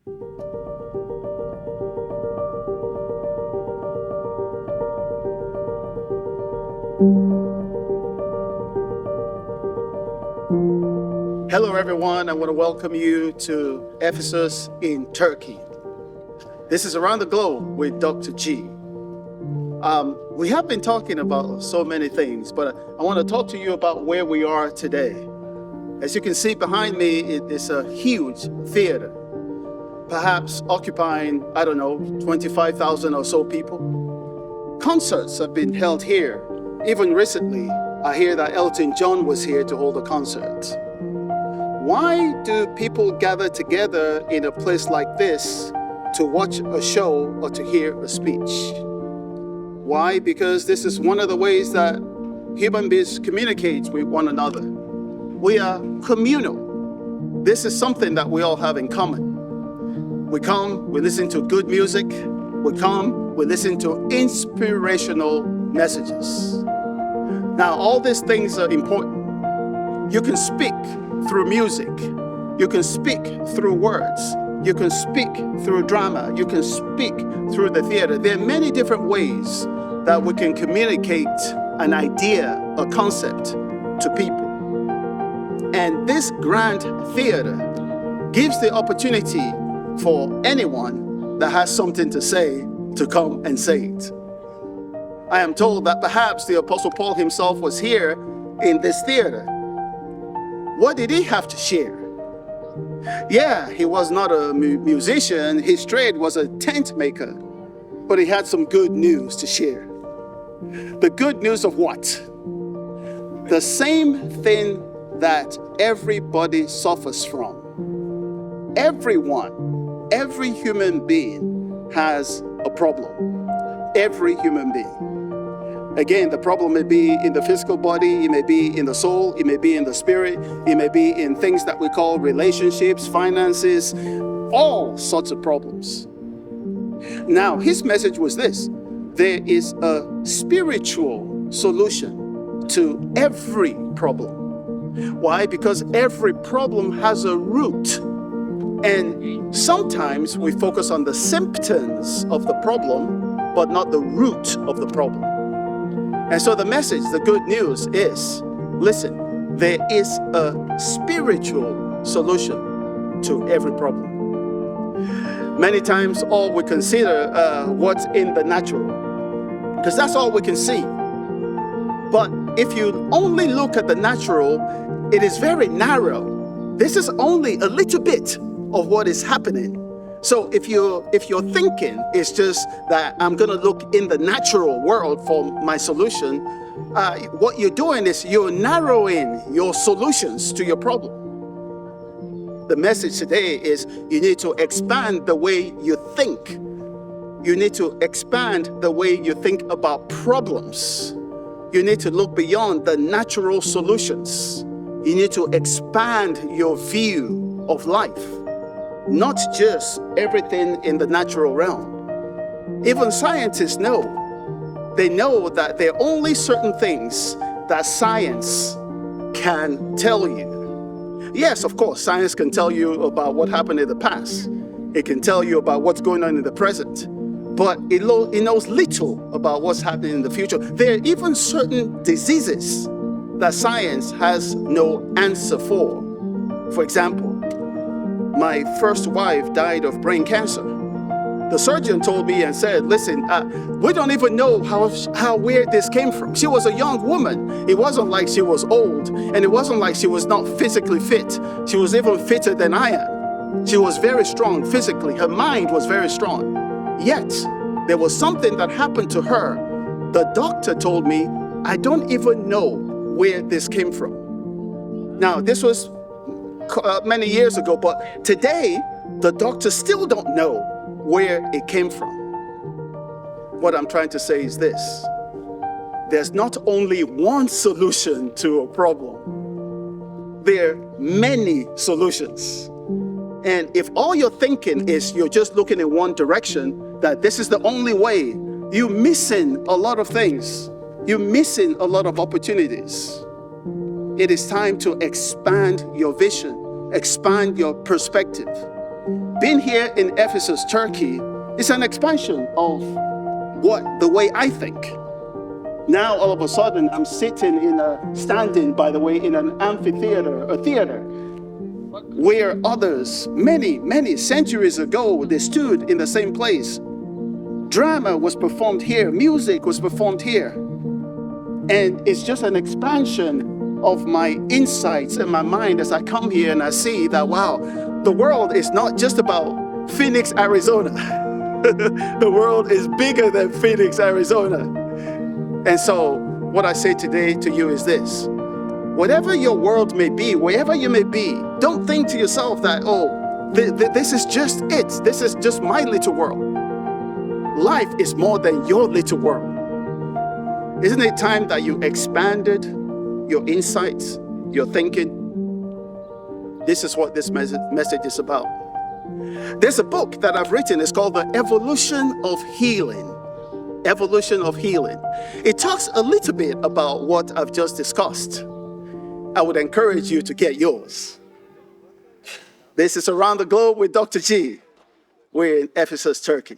Hello, everyone. I want to welcome you to Ephesus in Turkey. This is Around the Globe with Dr. G. We have been talking about so many things, but I want to talk to you about where we are today. As you can see behind me, it is a huge theater, perhaps occupying, 25,000 or so people. Concerts have been held here. Even recently, I hear that Elton John was here to hold a concert. Why do people gather together in a place like this to watch a show or to hear a speech? Why? Because this is one of the ways that human beings communicate with one another. We are communal. This is something that we all have in common. We come, we listen to good music. We come, we listen to inspirational messages. Now, all these things are important. You can speak through music. You can speak through words. You can speak through drama. You can speak through the theater. There are many different ways that we can communicate an idea, a concept to people. And this grand theater gives the opportunity for anyone that has something to say to come and say it. I am told that perhaps the Apostle Paul himself was here in this theater. What did he have to share? Yeah, he was not a musician. His trade was a tent maker, but he had some good news to share. The good news of what? The same thing that everybody suffers from. Everyone, every human being has a problem. Every human being. Again, the problem may be in the physical body, it may be in the soul, it may be in the spirit, it may be in things that we call relationships, finances, all sorts of problems. Now, his message was this: there is a spiritual solution to every problem. Why? Because every problem has a root. And sometimes we focus on the symptoms of the problem, but not the root of the problem. And so the message, the good news is, listen, there is a spiritual solution to every problem. Many times all we consider what's in the natural, because that's all we can see. But if you only look at the natural, it is very narrow. This is only a little bit of what is happening. So if your thinking is just that I'm going to look in the natural world for my solution, what you're doing is you're narrowing your solutions to your problem. The message today is you need to expand the way you think. You need to expand the way you think about problems. You need to look beyond the natural solutions. You need to expand your view of life. Not just everything in the natural realm. Even scientists know. They know that there are only certain things that science can tell you. Yes, of course, science can tell you about what happened in the past. It can tell you about what's going on in the present. But it knows little about what's happening in the future. There are even certain diseases that science has no answer for. For example, my first wife died of brain cancer. The surgeon told me and said, listen, we don't even know where this came from. She was a young woman. It wasn't like she was old, and it wasn't like she was not physically fit. She was even fitter than I am. She was very strong physically. Her mind was very strong. Yet, there was something that happened to her. The doctor told me, I don't even know where this came from. Now, this was many years ago, but today the doctors still don't know where it came from. What I'm trying to say is this: there's not only one solution to a problem, there are many solutions. And if all you're thinking is you're just looking in one direction, that this is the only way, you're missing a lot of things. You're missing a lot of opportunities. It is time to expand your vision, expand your perspective. being here in Ephesus, Turkey, is an expansion of the way I think. Now, all of a sudden, I'm standing, by the way, in an amphitheater, a theater, where others, many centuries ago, they stood in the same place. Drama was performed here, music was performed here. And it's just an expansion of my insights in my mind as I come here and I see that, wow, the world is not just about Phoenix, Arizona. The world is bigger than Phoenix, Arizona. And so what I say today to you is this: whatever your world may be, wherever you may be, don't think to yourself that, oh, this is just it. This is just my little world. Life is more than your little world. Isn't it time that you expanded your insights, your thinking? This is what this message is about. There's a book that I've written. It's called The Evolution of Healing. Evolution of Healing. It talks a little bit about what I've just discussed. I would encourage you to get yours. This is Around the Globe with Dr. G. We're in Ephesus, Turkey.